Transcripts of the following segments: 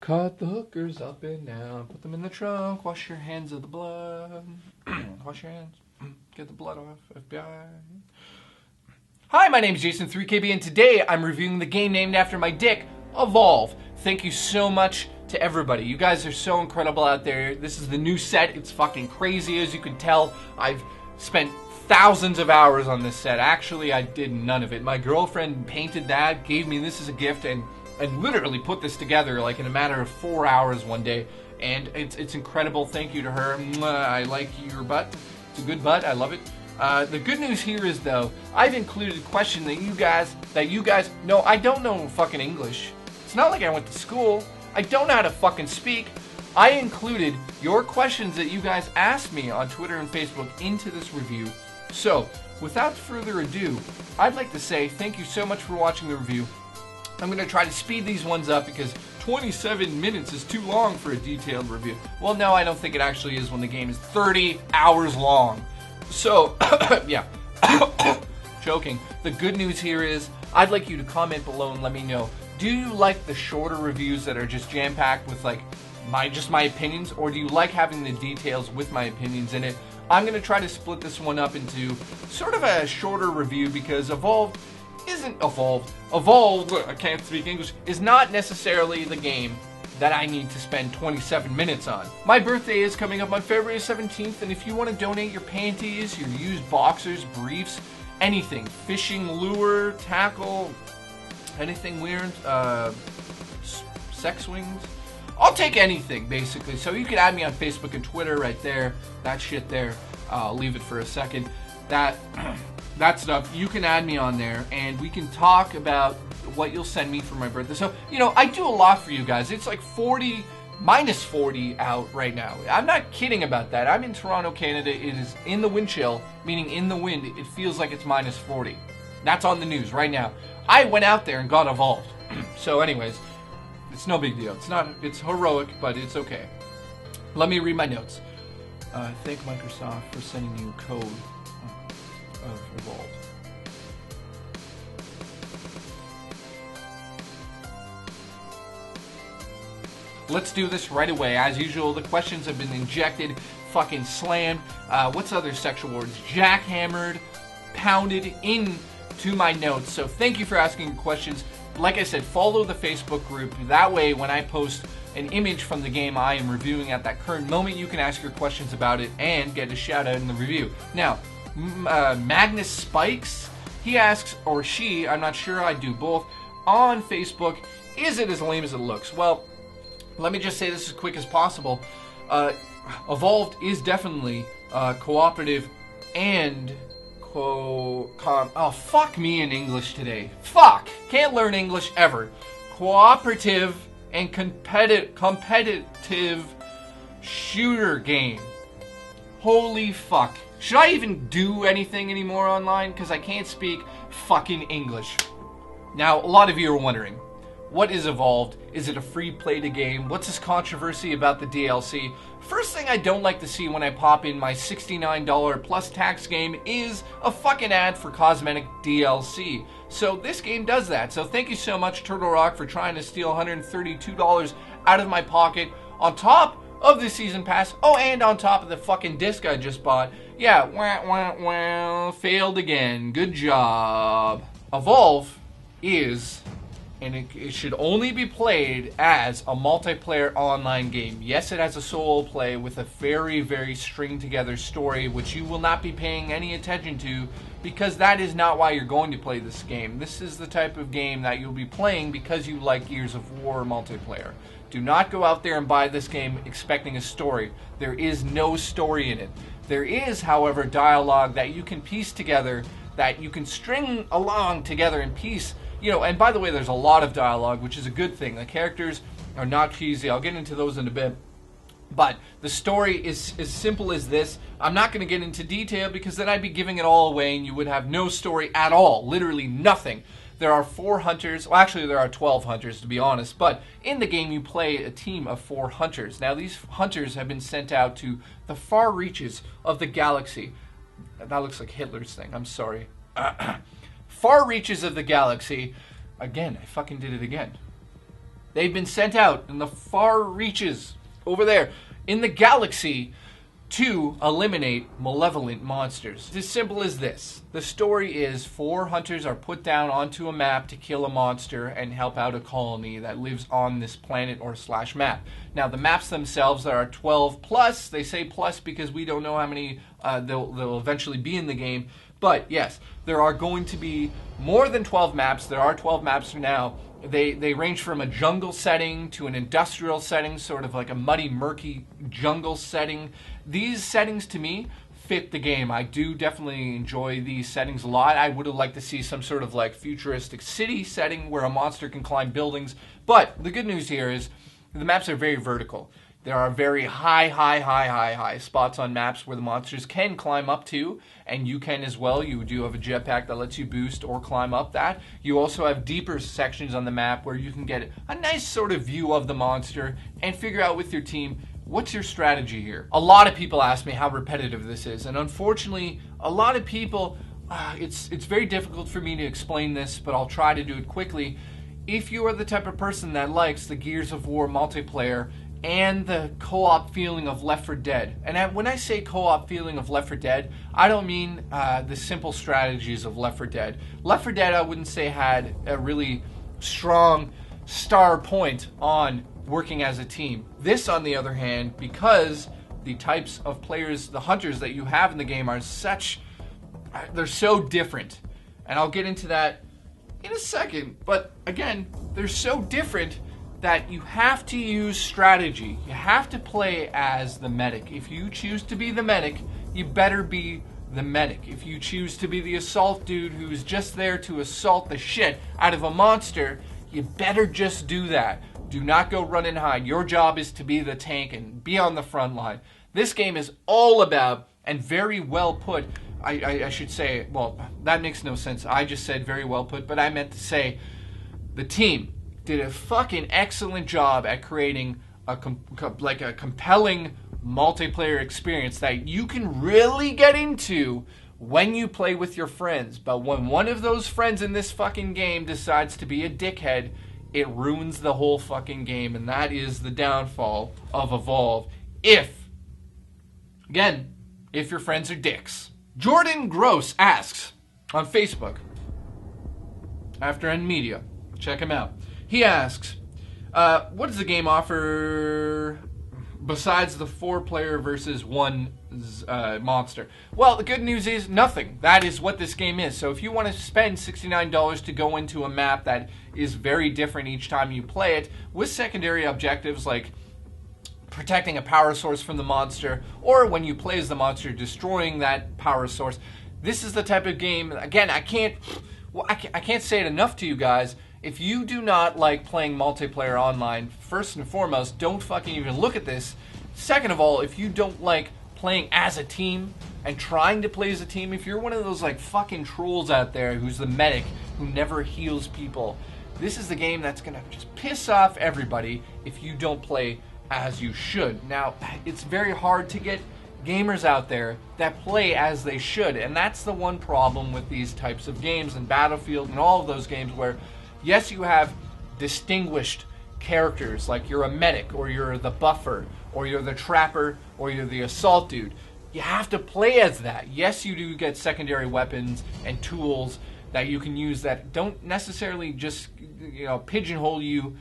Cut the hookers up and down, put them in the trunk, wash your hands of the blood. Wash your hands, get the blood off, FBI. Hi, my name is Jason3KB, and today I'm reviewing the game named after my dick, Evolve. Thank you so much to everybody. You guys are so incredible out there. This is the new set. It's fucking crazy. As you can tell, I've spent thousands of hours on this set. Actually, I did none of it. My girlfriend painted that, gave me this as a gift, and literally put this together like in a matter of 4 hours one day. And it's incredible. Thank you to her. I like your butt. It's a good butt. I love it. The good news here is, though, I've included a question that you guys know. I don't know fucking English. It's not like I went to school. I don't know how to fucking speak. I included your questions that you guys asked me on Twitter and Facebook into this review. So, without further ado, I'd like to say thank you so much for watching the review. I'm going to try to speed these ones up because 27 minutes is too long for a detailed review. Well, no, I don't think it actually is when the game is 30 hours long. So, yeah, joking. The good news here is I'd like you to comment below and let me know. Do you like the shorter reviews that are just jam-packed with like my opinions, or do you like having the details with my opinions in it? I'm going to try to split this one up into sort of a shorter review because Evolve, I can't speak English, is not necessarily the game that I need to spend 27 minutes on. My birthday is coming up on February 17th, and if you want to donate your panties, your used boxers, briefs, anything, fishing lure, tackle, anything weird, sex swings, I'll take anything, basically. So you can add me on Facebook and Twitter right there, that shit there. I'll leave it for a second. That stuff, you can add me on there, and we can talk about what you'll send me for my birthday. So, you know, I do a lot for you guys. It's like minus 40 out right now. I'm not kidding about that. I'm in Toronto, Canada. It is in the wind chill, meaning in the wind. It feels like it's minus 40. That's on the news right now. I went out there and got Evolved. So anyways, it's no big deal. It's heroic, but it's okay. Let me read my notes. Thank Microsoft for sending you code of Evolved. Let's do this right away. As usual, the questions have been injected, fucking slammed. What's other sexual words? Jackhammered, pounded into my notes. So thank you for asking your questions. Like I said, follow the Facebook group. That way, when I post an image from the game I am reviewing at that current moment, you can ask your questions about it and get a shout out in the review. Now, Magnus Spikes, he asks, or she, I'm not sure, I do both, on Facebook, is it as lame as it looks? Well, let me just say this as quick as possible. Evolved is definitely cooperative and oh, fuck me in English today. Fuck! Can't learn English ever. Cooperative and competitive shooter game. Holy fuck. Should I even do anything anymore online? Because I can't speak fucking English. Now, a lot of you are wondering, what is Evolved? Is it a free play-to game? What's this controversy about the DLC? First thing I don't like to see when I pop in my $69 plus tax game is a fucking ad for cosmetic DLC. So this game does that. So thank you so much, Turtle Rock, for trying to steal $132 out of my pocket on top of the season pass. Oh, and on top of the fucking disc I just bought. Yeah, failed again. Good job. Evolve is, and it should only be played as a multiplayer online game. Yes, it has a solo play with a very, very string together story, which you will not be paying any attention to because that is not why you're going to play this game. This is the type of game that you'll be playing because you like Gears of War multiplayer. Do not go out there and buy this game expecting a story. There is no story in it. There is, however, dialogue that you can piece together, that you can string along together in piece. You know, and by the way, there's a lot of dialogue, which is a good thing. The characters are not cheesy. I'll get into those in a bit. But the story is as simple as this. I'm not going to get into detail because then I'd be giving it all away and you would have no story at all. Literally nothing. There are 4 hunters. Well, actually, there are 12 hunters, to be honest. But in the game, you play a team of 4 hunters. Now, these hunters have been sent out to the far reaches of the galaxy. That looks like Hitler's thing. I'm sorry. Far reaches of the galaxy. Again, I fucking did it again. They've been sent out in the far reaches over there in the galaxy to eliminate malevolent monsters. It's as simple as this. The story is 4 hunters are put down onto a map to kill a monster and help out a colony that lives on this planet or slash map. Now the maps themselves are 12 plus. They say plus because we don't know how many they'll eventually be in the game. But yes, there are going to be more than 12 maps. There are 12 maps for now. They range from a jungle setting to an industrial setting, sort of like a muddy, murky jungle setting. These settings, to me, fit the game. I do definitely enjoy these settings a lot. I would have liked to see some sort of like futuristic city setting where a monster can climb buildings. But the good news here is the maps are very vertical. There are very high spots on maps where the monsters can climb up to, and you can as well. You do have a jetpack that lets you boost or climb up that. You also have deeper sections on the map where you can get a nice sort of view of the monster and figure out with your team, what's your strategy here? A lot of people ask me how repetitive this is, and unfortunately, a lot of people, it's very difficult for me to explain this, but I'll try to do it quickly. If you are the type of person that likes the Gears of War multiplayer and the co-op feeling of Left 4 Dead. And when I say co-op feeling of Left 4 Dead, I don't mean the simple strategies of Left 4 Dead. Left 4 Dead, I wouldn't say had a really strong star point on working as a team. This, on the other hand, because the types of players, the hunters that you have in the game are they're so different. And I'll get into that in a second. But again, they're so different that you have to use strategy. You have to play as the medic. If you choose to be the medic, you better be the medic. If you choose to be the assault dude who's just there to assault the shit out of a monster, you better just do that. Do not go run and hide. Your job is to be the tank and be on the front line. This game is all about, and very well put, I should say, well, that makes no sense. I just said very well put, but I meant to say the team did a fucking excellent job at creating a compelling multiplayer experience that you can really get into when you play with your friends. But when one of those friends in this fucking game decides to be a dickhead, it ruins the whole fucking game, and that is the downfall of Evolve. If your friends are dicks. Jordan Gross asks on Facebook, After End Media, check him out. He asks, what does the game offer besides the 4-player versus 1 monster? Well, the good news is nothing. That is what this game is. So if you want to spend $69 to go into a map that is very different each time you play it, with secondary objectives like protecting a power source from the monster, or when you play as the monster, destroying that power source, this is the type of game, again, I can't say it enough to you guys. If you do not like playing multiplayer online, first and foremost, don't fucking even look at this. Second of all, if you don't like playing as a team and trying to play as a team, if you're one of those like fucking trolls out there who's the medic who never heals people, this is the game that's gonna just piss off everybody if you don't play as you should. Now, it's very hard to get gamers out there that play as they should, and that's the one problem with these types of games and Battlefield and all of those games where yes, you have distinguished characters, like you're a medic, or you're the buffer, or you're the trapper, or you're the assault dude. You have to play as that. Yes, you do get secondary weapons and tools that you can use that don't necessarily just, pigeonhole you.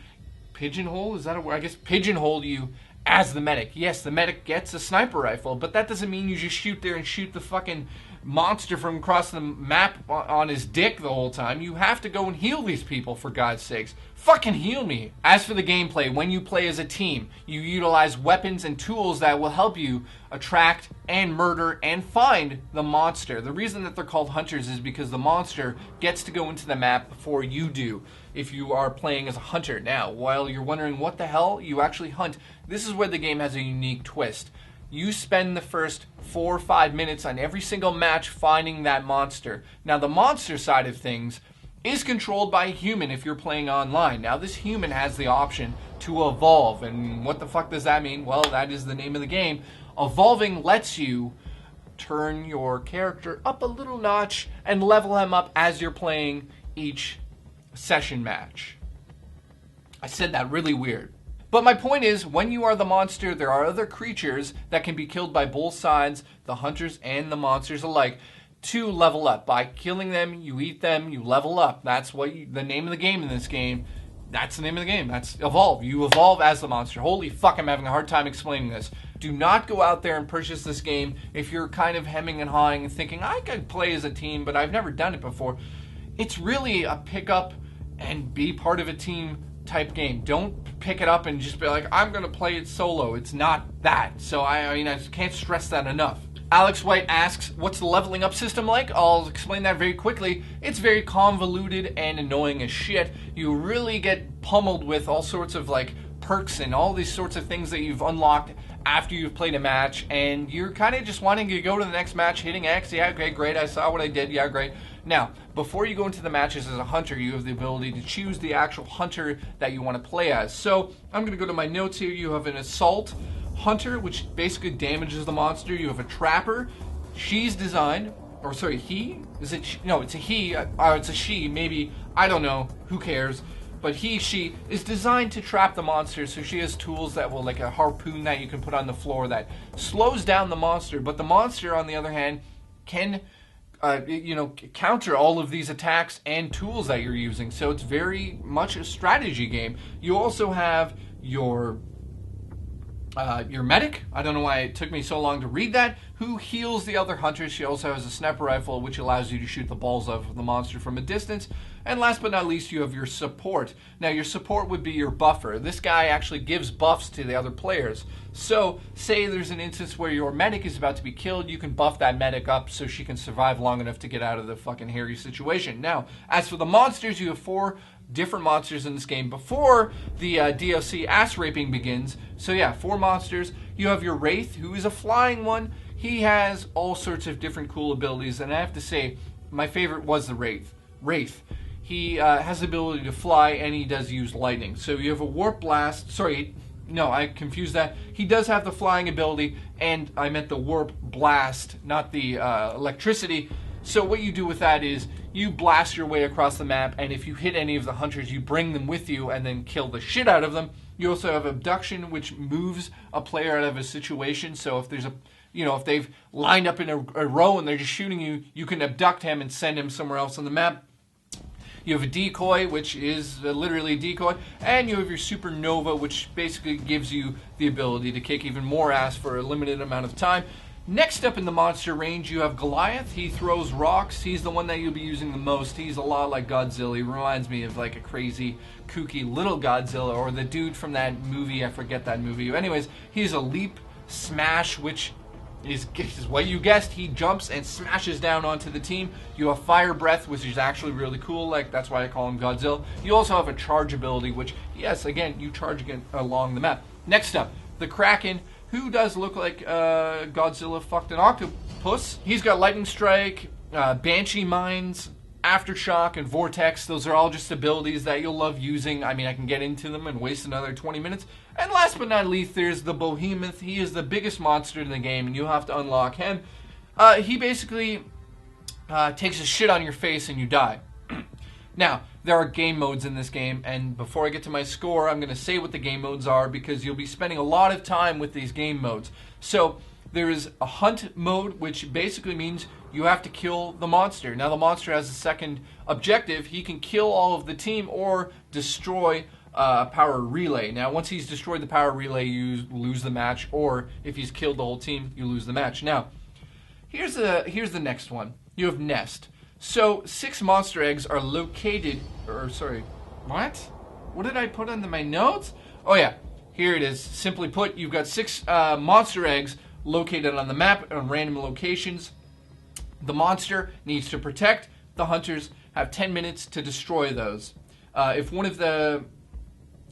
Pigeonhole? Is that a word? I guess pigeonhole you as the medic. Yes, the medic gets a sniper rifle, but that doesn't mean you just shoot there and shoot the fucking monster from across the map on his dick the whole time. You have to go and heal these people, for God's sakes. Fucking heal me. As for the gameplay, when you play as a team, you utilize weapons and tools that will help you attract and murder and find the monster. The reason that they're called hunters is because the monster gets to go into the map before you do if you are playing as a hunter. Now, while you're wondering what the hell you actually hunt, this is where the game has a unique twist. You spend the first 4 or 5 minutes on every single match finding that monster. Now, the monster side of things is controlled by a human if you're playing online. Now, this human has the option to evolve. And what the fuck does that mean? Well, that is the name of the game. Evolving lets you turn your character up a little notch and level him up as you're playing each session match. I said that really weird. But my point is, when you are the monster, there are other creatures that can be killed by both sides, the hunters and the monsters alike, to level up. By killing them, you eat them, you level up. That's what the name of the game in this game. That's the name of the game. That's evolve. You evolve as the monster. Holy fuck, I'm having a hard time explaining this. Do not go out there and purchase this game if you're kind of hemming and hawing and thinking, I could play as a team, but I've never done it before. It's really a pick up and be part of a team type game. Don't pick it up and just be like, I'm going to play it solo. It's not that. So I mean, I can't stress that enough. Alex White asks, what's the leveling up system like? I'll explain that very quickly. It's very convoluted and annoying as shit. You really get pummeled with all sorts of like perks and all these sorts of things that you've unlocked after you've played a match, and you're kind of just wanting to go to the next match, hitting X. Yeah, okay, great. I saw what I did. Yeah, great. Now, before you go into the matches as a hunter, you have the ability to choose the actual hunter that you want to play as. So I'm going to go to my notes here. You have an assault hunter, which basically damages the monster. You have a trapper. She's designed, or sorry, he? Is it? No, it's a he. It's a she. Maybe, I don't know. Who cares? But she is designed to trap the monster, so she has tools that will, like a harpoon that you can put on the floor that slows down the monster. But the monster, on the other hand, can, counter all of these attacks and tools that you're using. So it's very much a strategy game. You also have your medic, I don't know why it took me so long to read that, who heals the other hunters. She also has a sniper rifle, which allows you to shoot the balls of the monster from a distance. And last but not least, you have your support. Now, your support would be your buffer. This guy actually gives buffs to the other players. So, say there's an instance where your medic is about to be killed, you can buff that medic up so she can survive long enough to get out of the fucking hairy situation. Now, as for the monsters, you have 4 different monsters in this game before the DLC ass raping begins. So yeah, 4 monsters. You have your Wraith, who is a flying one. He has all sorts of different cool abilities, and I have to say, my favorite was the Wraith. He has the ability to fly, and he does use lightning. So you have a Warp Blast. Sorry, no, I confused that. He does have the flying ability, and I meant the Warp Blast, not the electricity. So what you do with that is you blast your way across the map, and if you hit any of the hunters, you bring them with you and then kill the shit out of them. You also have Abduction, which moves a player out of a situation. So if there's if they've lined up in a row and they're just shooting you, you can abduct him and send him somewhere else on the map. You have a Decoy, which is literally a decoy, and you have your Supernova, which basically gives you the ability to kick even more ass for a limited amount of time. Next up in the monster range, you have Goliath. He throws rocks. He's the one that you'll be using the most. He's a lot like Godzilla. He reminds me of like a crazy, kooky little Godzilla, or the dude from that movie. I forget that movie. Anyways, he's a leap smash, which is what you guessed. He jumps and smashes down onto the team. You have Fire Breath, which is actually really cool. Like, that's why I call him Godzilla. You also have a charge ability, which, yes, again, you charge along the map. Next up, the Kraken, who does look like Godzilla fucked an octopus. He's got Lightning Strike, Banshee Mines, Aftershock, and Vortex. Those are all just abilities that you'll love using. I mean, I can get into them and waste another 20 minutes. And last but not least, there's the Behemoth. He is the biggest monster in the game, and you'll have to unlock him. He basically takes a shit on your face and you die. Now, there are game modes in this game, and before I get to my score, I'm going to say what the game modes are, because you'll be spending a lot of time with these game modes. So, there is a hunt mode, which basically means you have to kill the monster. Now, the monster has a second objective. He can kill all of the team or destroy a power relay. Now, once he's destroyed the power relay, you lose the match, or if he's killed the whole team, you lose the match. Now, here's the next one. You have Nest. So, 6 monster eggs are located, what? What did I put under my notes? Oh yeah, here it is. Simply put, you've got 6 monster eggs located on the map on random locations. The monster needs to protect. The hunters have 10 minutes to destroy those. If one of the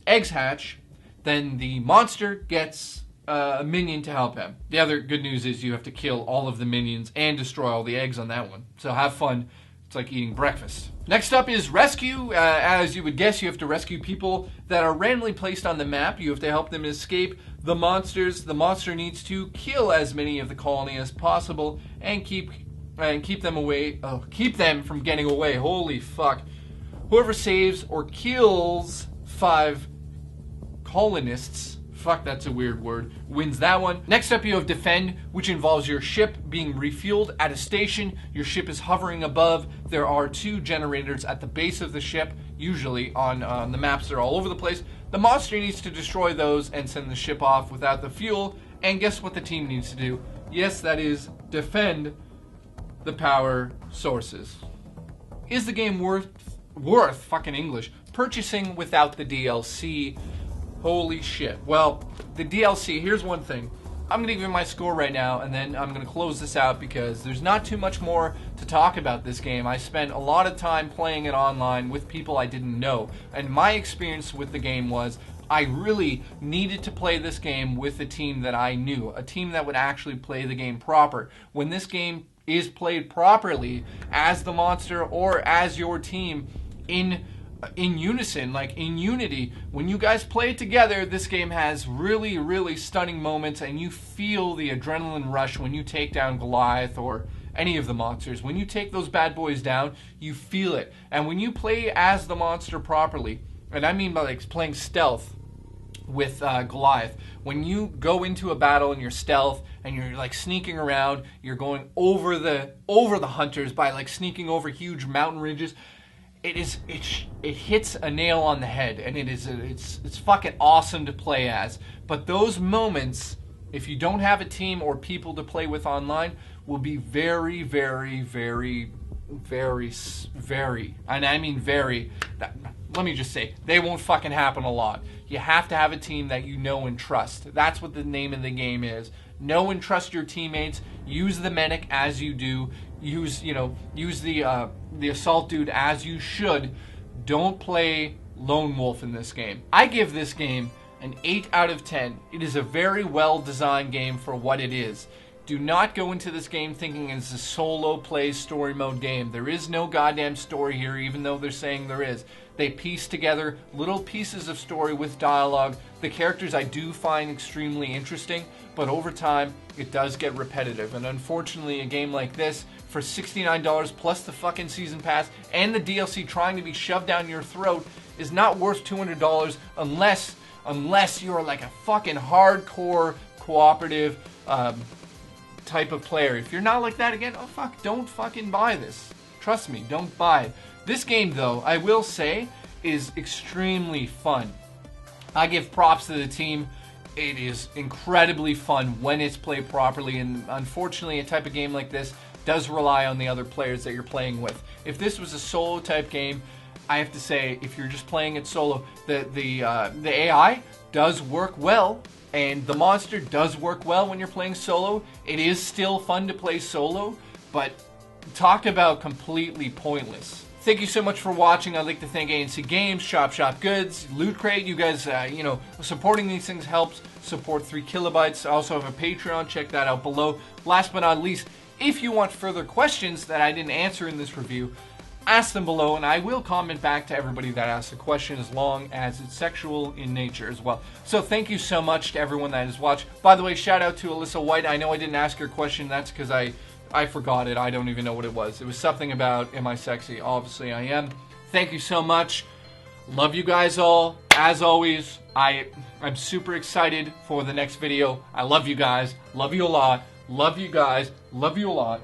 eggs hatch, then the monster gets a minion to help him. The other good news is you have to kill all of the minions and destroy all the eggs on that one. So have fun. It's like eating breakfast. Next up is rescue. As you would guess, you have to rescue people that are randomly placed on the map. You have to help them escape the monsters. The monster needs to kill as many of the colony as possible and keep them away. Keep them from getting away. Holy fuck! Whoever saves or kills 5 colonists, fuck, that's a weird word, wins that one. Next up, you have defend, which involves your ship being refueled at a station. Your ship is hovering above. There are 2 generators at the base of the ship, usually on the maps. They're all over the place. The monster needs to destroy those and send the ship off without the fuel. And guess what the team needs to do? Yes, that is defend the power sources. Is the game worth fucking English purchasing without the DLC? Holy shit. Well, the DLC, here's one thing. I'm going to give you my score right now, and then I'm going to close this out because there's not too much more to talk about this game. I spent a lot of time playing it online with people I didn't know, and my experience with the game was I really needed to play this game with a team that I knew, a team that would actually play the game proper. When this game is played properly as the monster or as your team in unison, like in unity, when you guys play it together, this game has really, really stunning moments, and you feel the adrenaline rush when you take down Goliath or any of the monsters. When you take those bad boys down, you feel it. And when you play as the monster properly, and I mean by like playing stealth with Goliath, when you go into a battle and you're stealth and you're like sneaking around, you're going over the hunters by like sneaking over huge mountain ridges. It hits a nail on the head, and it's fucking awesome to play as. But those moments, if you don't have a team or people to play with online, will be very, very, very, very, very, and I mean very, let me just say, they won't fucking happen a lot. You have to have a team that you know and trust. That's what the name of the game is. Know and trust your teammates. Use the medic as you do. Use the assault dude as you should. Don't play lone wolf in this game. I give this game an 8 out of 10. It is a very well designed game for what it is. Do not go into this game thinking it's a solo play story mode game. There is no goddamn story here, even though they're saying there is. They piece together little pieces of story with dialogue. The characters I do find extremely interesting, but over time, it does get repetitive. And unfortunately, a game like this, for $69 plus the fucking season pass and the DLC trying to be shoved down your throat, is not worth $200 unless you're like a fucking hardcore cooperative type of player. If you're not like that, again, oh fuck, don't fucking buy this. Trust me, don't buy it. This game, though, I will say, is extremely fun. I give props to the team. It is incredibly fun when it's played properly, and unfortunately, a type of game like this does rely on the other players that you're playing with. If this was a solo type game, I have to say, if you're just playing it solo, the AI does work well, and the monster does work well when you're playing solo. It is still fun to play solo, but talk about completely pointless. Thank you so much for watching. I'd like to thank ANC Games, Shop Goods, Loot Crate. You guys, supporting these things helps support 3 Kilobytes. I also have a Patreon. Check that out below. Last but not least, if you want further questions that I didn't answer in this review, ask them below, and I will comment back to everybody that asks a question, as long as it's sexual in nature as well. So thank you so much to everyone that has watched. By the way, shout out to Alyssa White. I know I didn't ask your question. That's because I forgot it. I don't even know what it was. It was something about, am I sexy? Obviously I am. Thank you so much. Love you guys all. As always, I'm super excited for the next video. I love you guys. Love you a lot. Love you guys. Love you a lot.